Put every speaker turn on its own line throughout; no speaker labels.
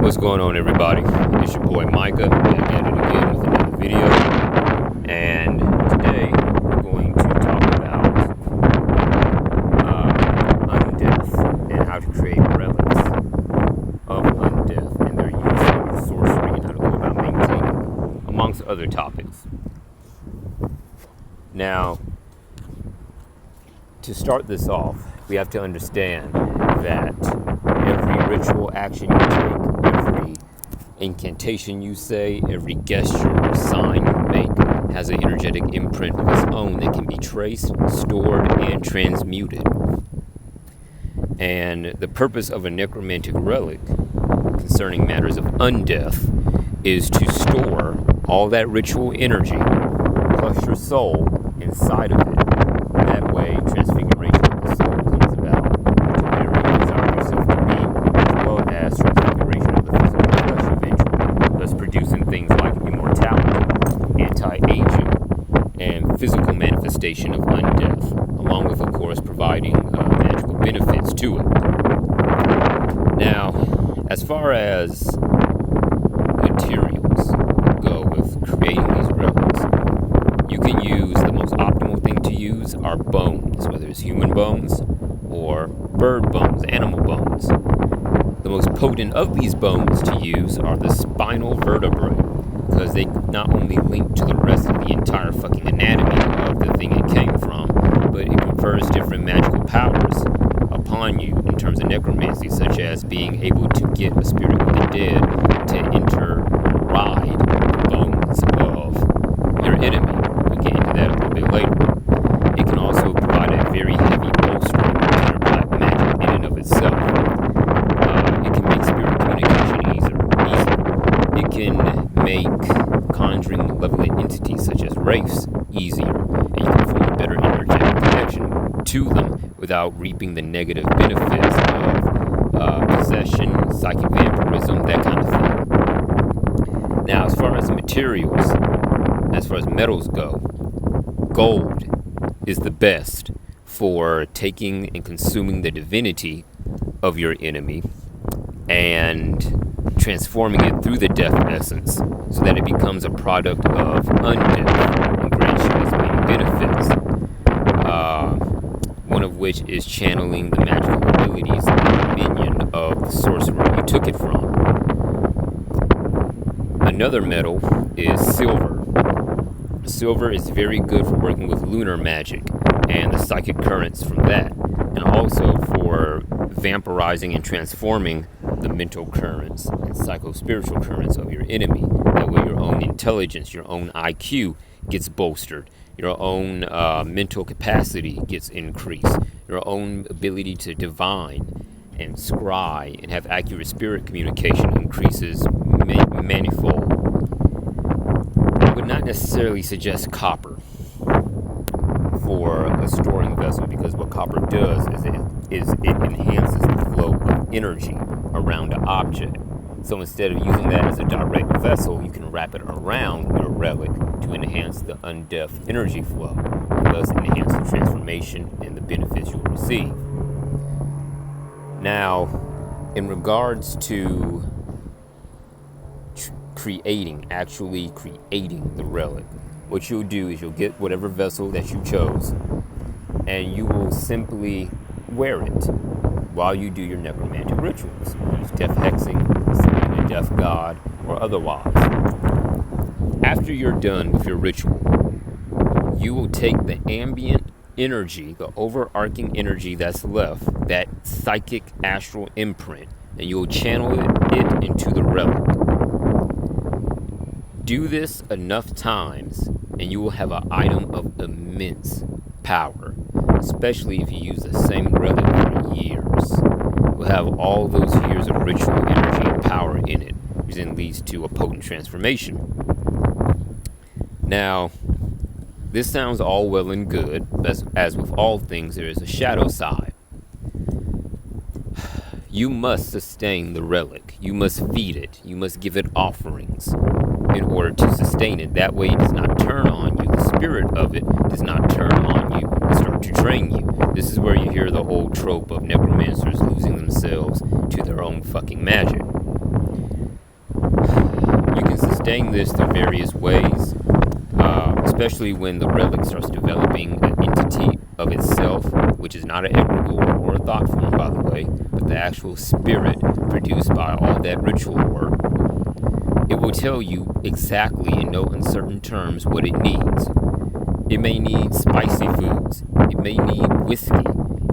What's going on, everybody? It's your boy Micah, back at it again with another video. And today we're going to talk about Undeath and how to create relics of Undeath and their use of sorcery and how to go about maintaining, amongst other topics. Now, to start this off, we have to understand that every ritual action you take, every incantation you say, every gesture or sign you make has an energetic imprint of its own that can be traced, stored, and transmuted. And the purpose of a necromantic relic concerning matters of undeath is to store all that ritual energy plus your soul inside of it. That way, transfiguration of the soul comes about to whatever you desire yourself to be, as well as transfiguration of the physical flesh eventually, thus producing things like immortality, anti-aging, and physical manifestation of undeath, along with, of course, providing magical benefits to it. Now, as far as materials go with creating these relics, you can use the most optimal thing to use are bones, whether it's human bones or bird bones, animal bones. The most potent of these bones to use are the spinal vertebrae, because they not only link to the rest of the entire fucking anatomy of the thing it came from, but it confers different magical powers upon you in terms of necromancy, such as being able to get a spirit of the dead to ride the bones of your enemy. We'll get into that a little bit later. It can also provide a very heavy bolstering to black magic in and of itself. It can make spirit communication easier. It can make conjuring malevolent entities such as wraiths easier, and you can form a better energetic connection to them without reaping the negative benefits of possession, psychic vampirism, that kind of thing. Now, as far as materials, as far as metals go, gold is the best for taking and consuming the divinity of your enemy and transforming it through the death essence so that it becomes a product of undeath and grants you its many benefits. One of which is channeling the magical abilities and dominion of the sorcerer you took it from. Another metal is silver. Silver is very good for working with lunar magic and the psychic currents from that, and also for vampirizing and transforming the mental currents and psycho-spiritual currents of your enemy. That way your own intelligence, your own IQ gets bolstered, your own mental capacity gets increased, your own ability to divine and scry and have accurate spirit communication increases manifold. I would not necessarily suggest copper for a storing vessel, because what copper does is it enhances the flow of energy around an object. So instead of using that as a direct vessel, you can wrap it around your relic to enhance the undeath energy flow, and thus enhance the transformation and the benefits you'll receive. Now, in regards to actually creating the relic, what you'll do is you'll get whatever vessel that you chose, and you will simply wear it while you do your necromantic rituals, whether it's death hexing, summoning a death god, or otherwise. After you're done with your ritual, you will take the ambient energy, the overarching energy that's left, that psychic astral imprint, and you will channel it into the relic. Do this enough times, and you will have an item of immense power, especially if you use the same relic for years. You'll have all those years of ritual energy and power in it, which then leads to a potent transformation. Now, this sounds all well and good, but as with all things, there is a shadow side. You must sustain the relic. You must feed it. You must give it offerings in order to sustain it. That way it does not turn on you. The spirit of it does not turn on you and start to drain you. This is where you hear the old trope of necromancers losing themselves to their own fucking magic. staying this through various ways, especially when the relic starts developing an entity of itself, which is not an egregore or a thought form, by the way, but the actual spirit produced by all that ritual work. It will tell you exactly in no uncertain terms what it needs. It may need spicy foods. It may need whiskey.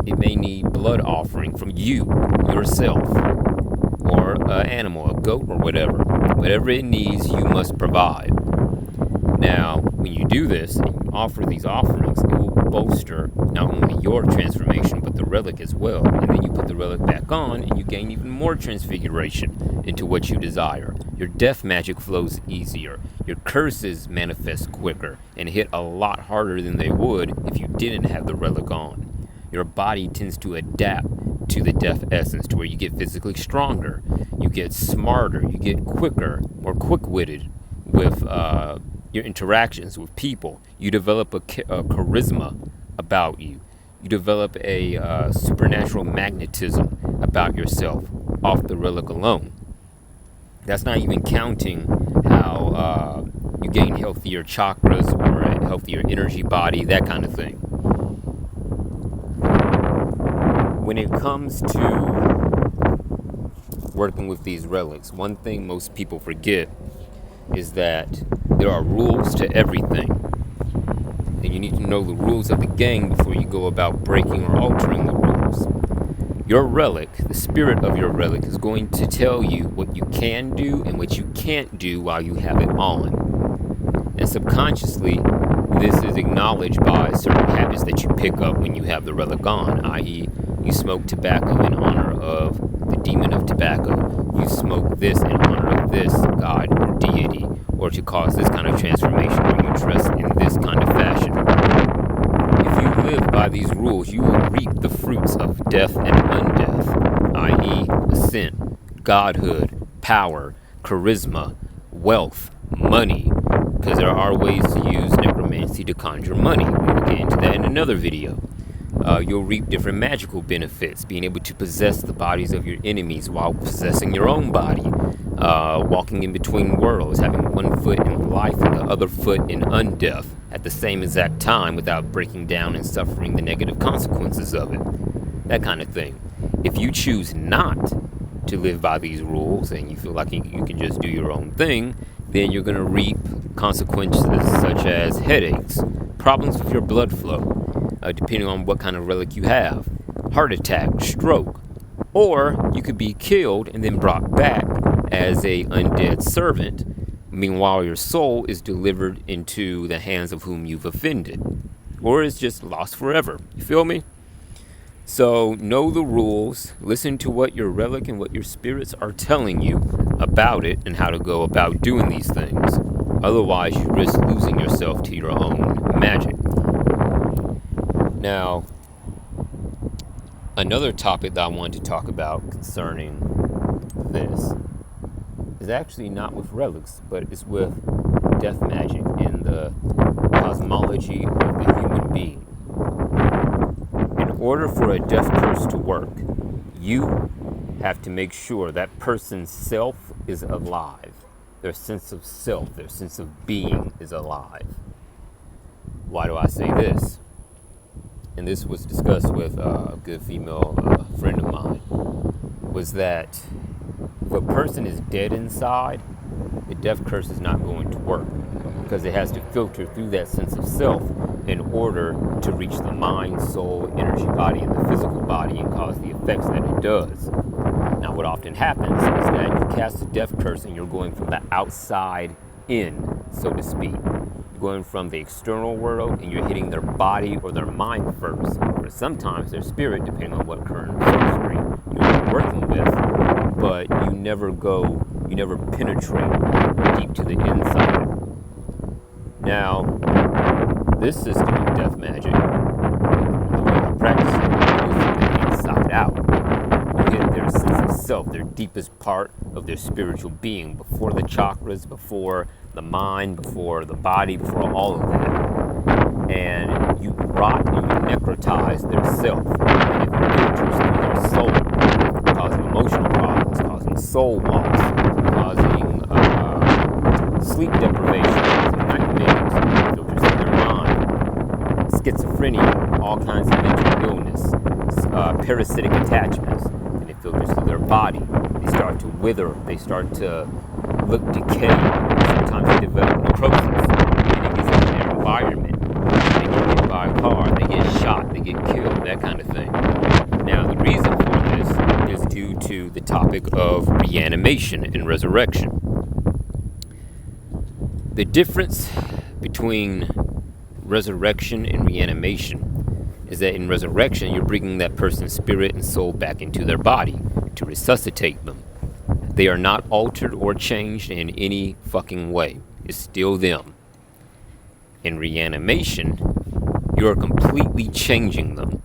It may need blood offering from you, yourself, or an animal, a goat or whatever. Whatever it needs, you must provide. Now, when you do this and you offer these offerings, it will bolster not only your transformation, but the relic as well. And then you put the relic back on and you gain even more transfiguration into what you desire. Your death magic flows easier. Your curses manifest quicker and hit a lot harder than they would if you didn't have the relic on. Your body tends to adapt to the death essence to where you get physically stronger, you get smarter, you get quicker, more quick-witted with your interactions with people. You develop a charisma about you. You develop a supernatural magnetism about yourself off the relic alone. That's not even counting how you gain healthier chakras or a healthier energy body, that kind of thing. When it comes to working with these relics, one thing most people forget is that there are rules to everything. And you need to know the rules of the game before you go about breaking or altering the rules. Your relic, the spirit of your relic, is going to tell you what you can do and what you can't do while you have it on. And subconsciously, this is acknowledged by certain habits that you pick up when you have the relic on, i.e., you smoke tobacco in honor of the demon of tobacco. You smoke this in honor of this god or deity, or to cause this kind of transformation, or you dress in this kind of fashion. If you live by these rules, you will reap the fruits of death and undeath, i.e., ascent, godhood, power, charisma, wealth, money, because there are ways to use necromancy to conjure money. We'll get into that in another video. You'll reap different magical benefits, being able to possess the bodies of your enemies while possessing your own body, walking in between worlds, having one foot in life and the other foot in undeath at the same exact time without breaking down and suffering the negative consequences of it, that kind of thing. If you choose not to live by these rules and you feel like you can just do your own thing, then you're going to reap consequences such as headaches, problems with your blood flow, depending on what kind of relic you have, heart attack, stroke, or you could be killed and then brought back as a undead servant, meanwhile your soul is delivered into the hands of whom you've offended, or is just lost forever. You feel me? So know the rules, listen to what your relic and what your spirits are telling you about it and how to go about doing these things. Otherwise, you risk losing yourself to your own magic. Now, another topic that I wanted to talk about concerning this is actually not with relics, but it's with death magic and the cosmology of the human being. In order for a death curse to work, you have to make sure that person's self is alive. Their sense of self, their sense of being is alive. Why do I say this? And this was discussed with a good female friend of mine, was that if a person is dead inside, the death curse is not going to work because it has to filter through that sense of self in order to reach the mind, soul, energy body, and the physical body and cause the effects that it does. Now, what often happens is that you cast a death curse and you're going from the outside in, so to speak. Going from the external world and you're hitting their body or their mind first, or sometimes their spirit, depending on what current sorcery you're working with, but you never penetrate deep to the inside. Now, this system of death magic, the way I practice it, goes from the inside out. You hit their sense of self, their deepest part of their spiritual being, before the chakras, before the mind, before the body, before all of that. And you rot and you necrotize their self. And it filters through their soul, causing emotional problems, causing soul loss, causing sleep deprivation, nightmares, filters in their mind, schizophrenia, all kinds of mental illness, parasitic attachments, and it filters through their body. They start to wither, they start to look decayed, sometimes they develop necrosis, and it gets into their environment. They get hit by a car, they get shot, they get killed, that kind of thing. Now, the reason for this is due to the topic of reanimation and resurrection. The difference between resurrection and reanimation is that in resurrection, you're bringing that person's spirit and soul back into their body to resuscitate them. They are not altered or changed in any fucking way. It's still them. In reanimation, you're completely changing them.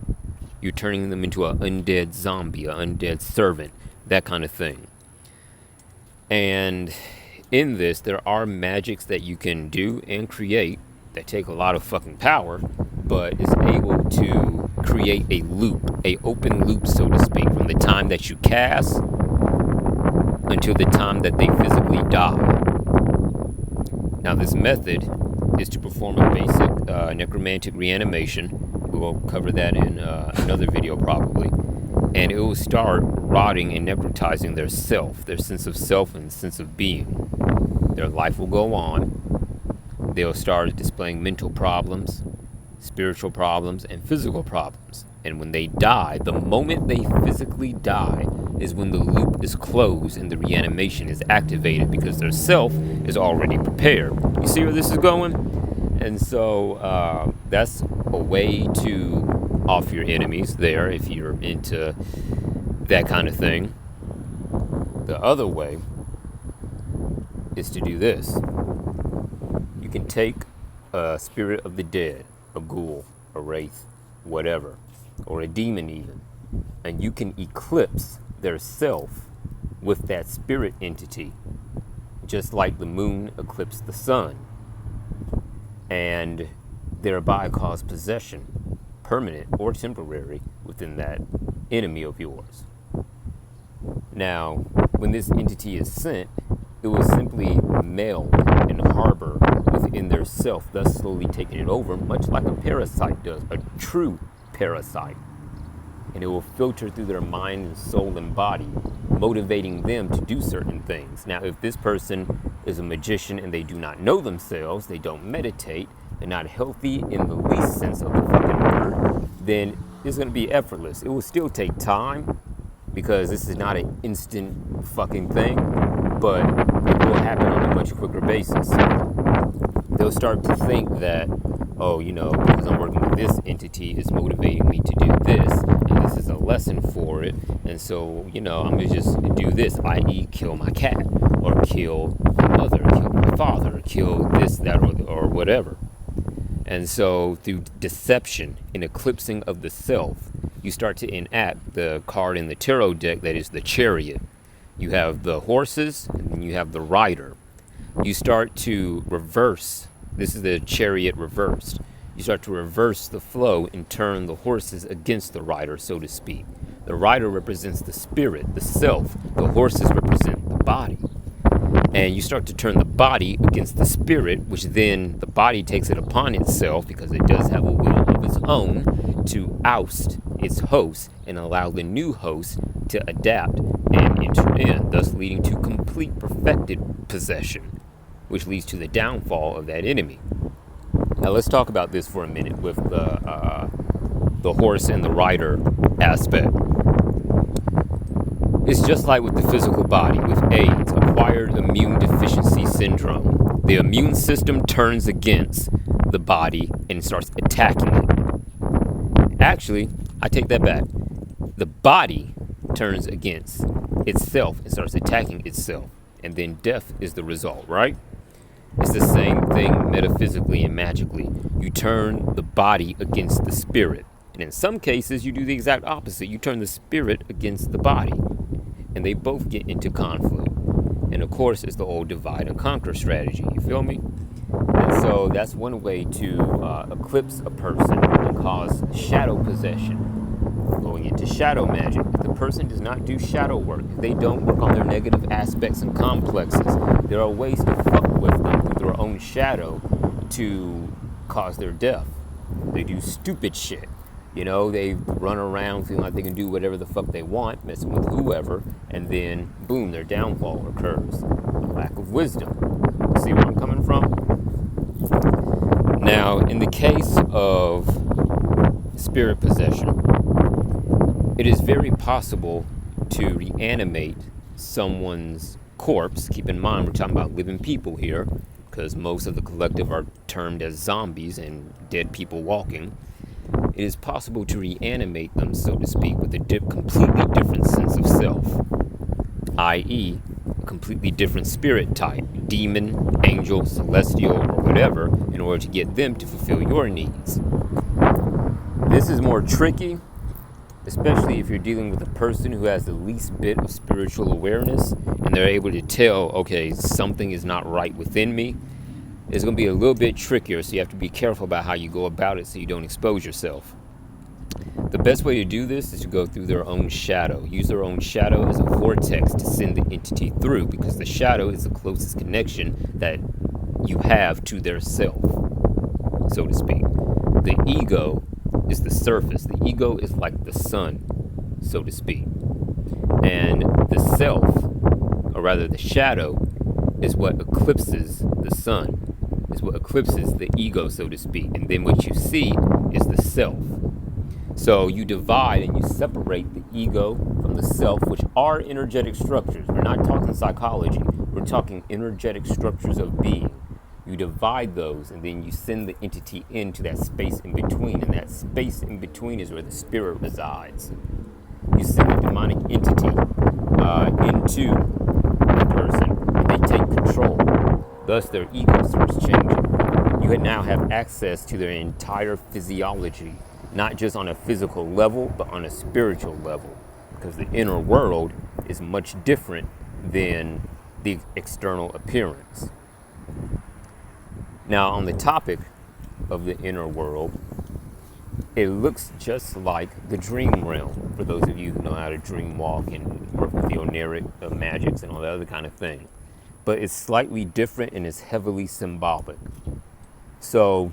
You're turning them into an undead zombie, an undead servant, that kind of thing. And in this, there are magics that you can do and create that take a lot of fucking power, but is able to create a loop, a open loop, so to speak, from the time that you cast until the time that they physically die. Now, this method is to perform a basic necromantic reanimation. We will cover that in another video probably. And it will start rotting and necrotizing their self, their sense of self and sense of being. Their life will go on. They'll start displaying mental problems, spiritual problems, and physical problems. And when they die, the moment they physically die is when the loop is closed and the reanimation is activated because their self is already prepared. You see where this is going? And so that's a way to off your enemies there if you're into that kind of thing. The other way is to do this. You can take a spirit of the dead, a ghoul, a wraith, whatever, or a demon even, and you can eclipse their self with that spirit entity, just like the moon eclipsed the sun, and thereby cause possession, permanent or temporary, within that enemy of yours. Now, when this entity is sent, it will simply meld and harbor within their self, thus slowly taking it over, much like a parasite does, a true parasite. And it will filter through their mind and soul and body, motivating them to do certain things. Now, if this person is a magician and they do not know themselves, they don't meditate, they're not healthy in the least sense of the fucking word, then it's going to be effortless. It will still take time because this is not an instant fucking thing, but it will happen on a much quicker basis. They'll start to think that, oh, you know, because I'm working with this entity, it's motivating me to do this, and this is a lesson for it, and so, you know, I'm going to just do this, i.e. kill my cat, or kill my mother, kill my father, kill this, that, or whatever. And so, through deception and eclipsing of the self, you start to enact the card in the tarot deck that is the Chariot. You have the horses, and then you have the rider. You start to reverse. This is the Chariot reversed. You start to reverse the flow and turn the horses against the rider, so to speak. The rider represents the spirit, the self. The horses represent the body. And you start to turn the body against the spirit, which then the body takes it upon itself, because it does have a will of its own, to oust its host and allow the new host to adapt and enter in, thus leading to complete perfected possession, which leads to the downfall of that enemy. Now let's talk about this for a minute with the horse and the rider aspect. It's just like with the physical body, with AIDS, acquired immune deficiency syndrome. The immune system turns against the body and starts attacking it. Actually, I take that back. The body turns against itself and starts attacking itself. And then death is the result, right? It's the same thing metaphysically and magically. You turn the body against the spirit. And in some cases, you do the exact opposite. You turn the spirit against the body. And they both get into conflict. And of course, it's the old divide and conquer strategy. You feel me? And so that's one way to eclipse a person and cause shadow possession. Going into shadow magic. If the person does not do shadow work, if they don't work on their negative aspects and complexes, there are ways to fuck with them through their own shadow to cause their death. They do stupid shit. You know, they run around feeling like they can do whatever the fuck they want, messing with whoever, and then, boom, their downfall occurs. A lack of wisdom. See where I'm coming from? Now, in the case of spirit possession, it is very possible to reanimate someone's corpse. Keep in mind, we're talking about living people here, because most of the collective are termed as zombies and dead people walking. It is possible to reanimate them, so to speak, with a completely different sense of self, i.e., a completely different spirit type, demon, angel, celestial, or whatever, in order to get them to fulfill your needs. This is more tricky, especially if you're dealing with a person who has the least bit of spiritual awareness and they're able to tell, okay, something is not right within me. It's going to be a little bit trickier, so you have to be careful about how you go about it so you don't expose yourself. The best way to do this is to go through their own shadow. Use their own shadow as a vortex to send the entity through, because the shadow is the closest connection that you have to their self, so to speak. The ego is the surface. The ego is like the sun, so to speak. And the self, or rather the shadow, is what eclipses the sun, is what eclipses the ego, so to speak. And then what you see is the self. So you divide and you separate the ego from the self, which are energetic structures. We're not talking psychology. We're talking energetic structures of being. You divide those and then you send the entity into that space in between. And that space in between is where the spirit resides. You send a demonic entity into the person and they take control. Thus their ego starts changing. You now have access to their entire physiology, not just on a physical level, but on a spiritual level, because the inner world is much different than the external appearance. Now, on the topic of the inner world, it looks just like the dream realm, for those of you who know how to dream walk and work with the oniric magics and all that other kind of thing. But it's slightly different and it's heavily symbolic. So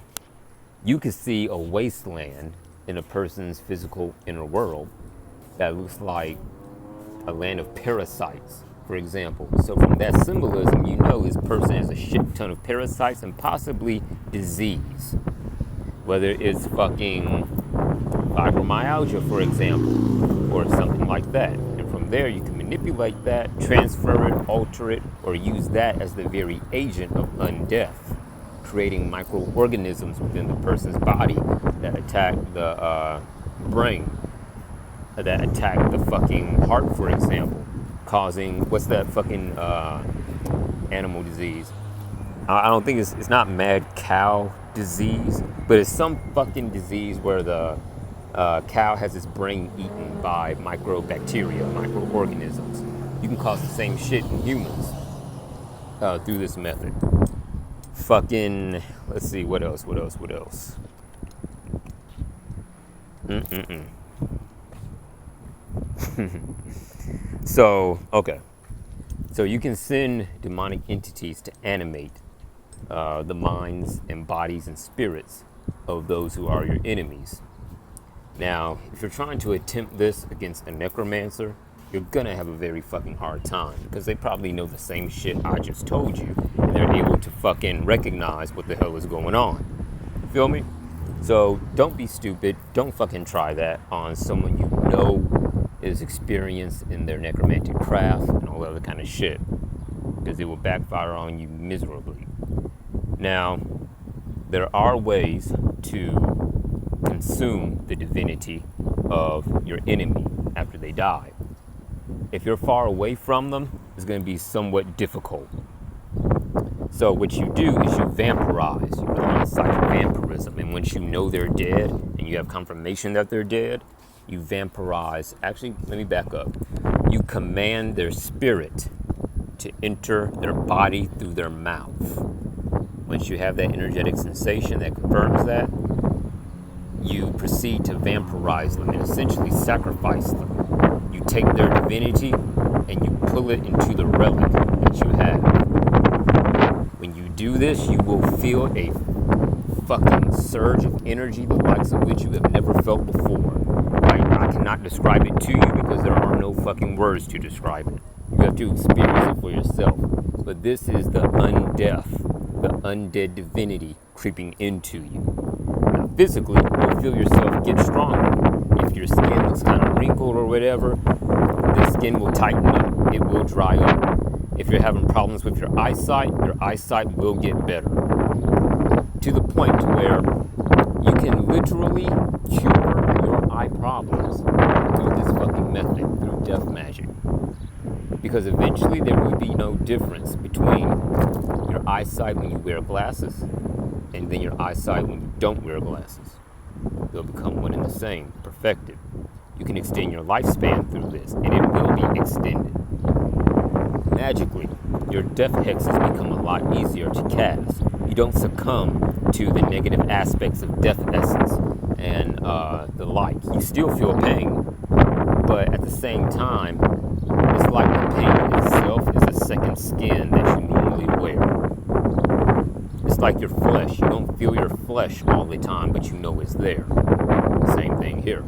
you could see a wasteland in a person's physical inner world that looks like a land of parasites, for example. So from that symbolism, you know this person has a shit ton of parasites and possibly disease. Whether it's fucking fibromyalgia, for example, or something like that. And from there, you can manipulate that, transfer it, alter it, or use that as the very agent of undeath, creating microorganisms within the person's body that attack the brain, that attack the fucking heart, for example, causing, what's that fucking animal disease? I don't think it's not mad cow disease, but it's some fucking disease where the cow has its brain eaten by microbacteria, microorganisms. You can cause the same shit in humans through this method. Fucking, let's see, what else? So, okay. So you can send demonic entities to animate the minds and bodies and spirits of those who are your enemies. Now, if you're trying to attempt this against a necromancer, you're gonna have a very fucking hard time, because they probably know the same shit I just told you, and they're able to fucking recognize what the hell is going on. Feel me? So don't be stupid. Don't fucking try that on someone you know is experienced in their necromantic craft and all that other kind of shit, because it will backfire on you miserably. Now, there are ways to consume the divinity of your enemy after they die. If you're far away from them, it's going to be somewhat difficult. So what you do is you vampirize. You rely on psych-vampirism. And once you know they're dead and you have confirmation that they're dead, you vampirize. Actually, let me back up. You command their spirit to enter their body through their mouth. Once you have that energetic sensation that confirms that, you proceed to vampirize them and essentially sacrifice them. You take their divinity and you pull it into the relic that you have. When you do this, you will feel a fucking surge of energy, the likes of which you have never felt before. I cannot describe it to you because there are no fucking words to describe it. You have to experience it for yourself. But this is the undeath, the undead divinity creeping into you. Now, physically, you'll feel yourself get stronger. If your skin looks kind of wrinkled or whatever, the skin will tighten up. It will dry up. If you're having problems with your eyesight will get better. To the point to where you can literally cure your eye problems through this fucking method, through death magic. Because eventually there will be no difference between your eyesight when you wear glasses and then your eyesight when you don't wear glasses. They'll become one and the same, perfected. You can extend your lifespan through this, and it will be extended. Magically, your death hexes become a lot easier to cast. You don't succumb to the negative aspects of death essence and the like. You still feel pain, but at the same time, it's like the pain itself is a second skin that you normally wear. It's like your flesh. You don't feel your flesh all the time, but you know it's there. Same thing here.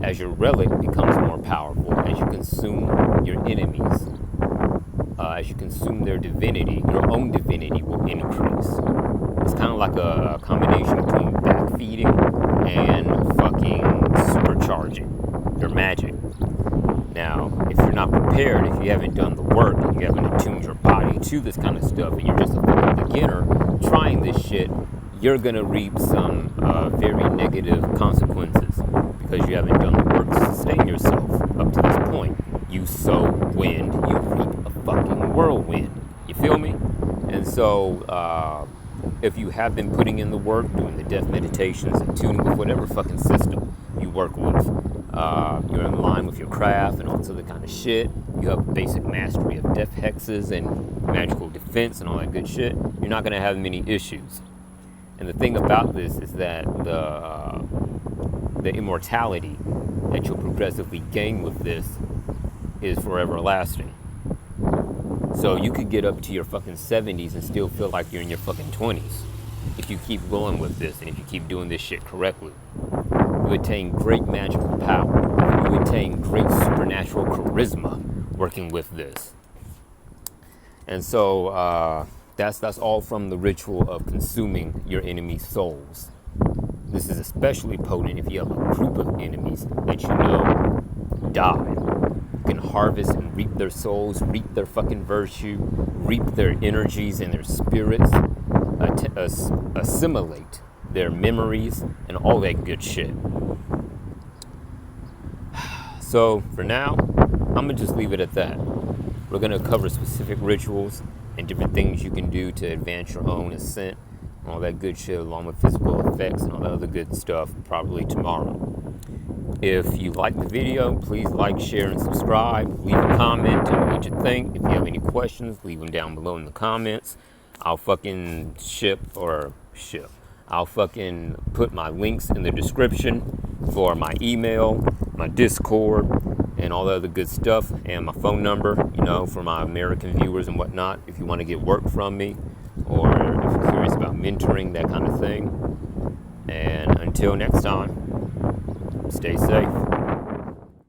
As your relic becomes more powerful, as you consume your enemies, as you consume their divinity, your own divinity will increase. It's kind of like a combination between backfeeding and fucking supercharging your magic. Now, if you're not prepared, if you haven't done the work, and you haven't attuned your body to this kind of stuff, and you're just a fucking beginner trying this shit, you're gonna reap some very negative consequences because you haven't done the work to sustain yourself up to this point. You sow wind, you reap a fucking whirlwind. You feel me? And so, if you have been putting in the work, doing the death meditations, and tuning with whatever fucking system you work with, you're in line with your craft and all this other kind of shit, you have basic mastery of death hexes and magical defense and all that good shit, you're not going to have many issues. And the thing about this is that the immortality that you'll progressively gain with this is forever lasting. So you could get up to your fucking 70s and still feel like you're in your fucking 20s if you keep going with this and if you keep doing this shit correctly. You attain great magical power. You attain great supernatural charisma working with this. And so that's all from the ritual of consuming your enemy's souls. This is especially potent if you have a group of enemies that you know die. You can harvest and reap their souls, reap their fucking virtue, reap their energies and their spirits, assimilate their memories and all that good shit. So for now, I'm gonna just leave it at that. We're gonna cover specific rituals and different things you can do to advance your own ascent, and all that good shit, along with physical effects and all that other good stuff, probably tomorrow. If you like the video, please like, share, and subscribe. Leave a comment, tell me what you think. If you have any questions, leave them down below in the comments. I'll fucking I'll fucking put my links in the description for my email, my Discord, and all the other good stuff, and my phone number, you know, for my American viewers and whatnot, if you want to get work from me, or if you're curious about mentoring, that kind of thing. And until next time, stay safe.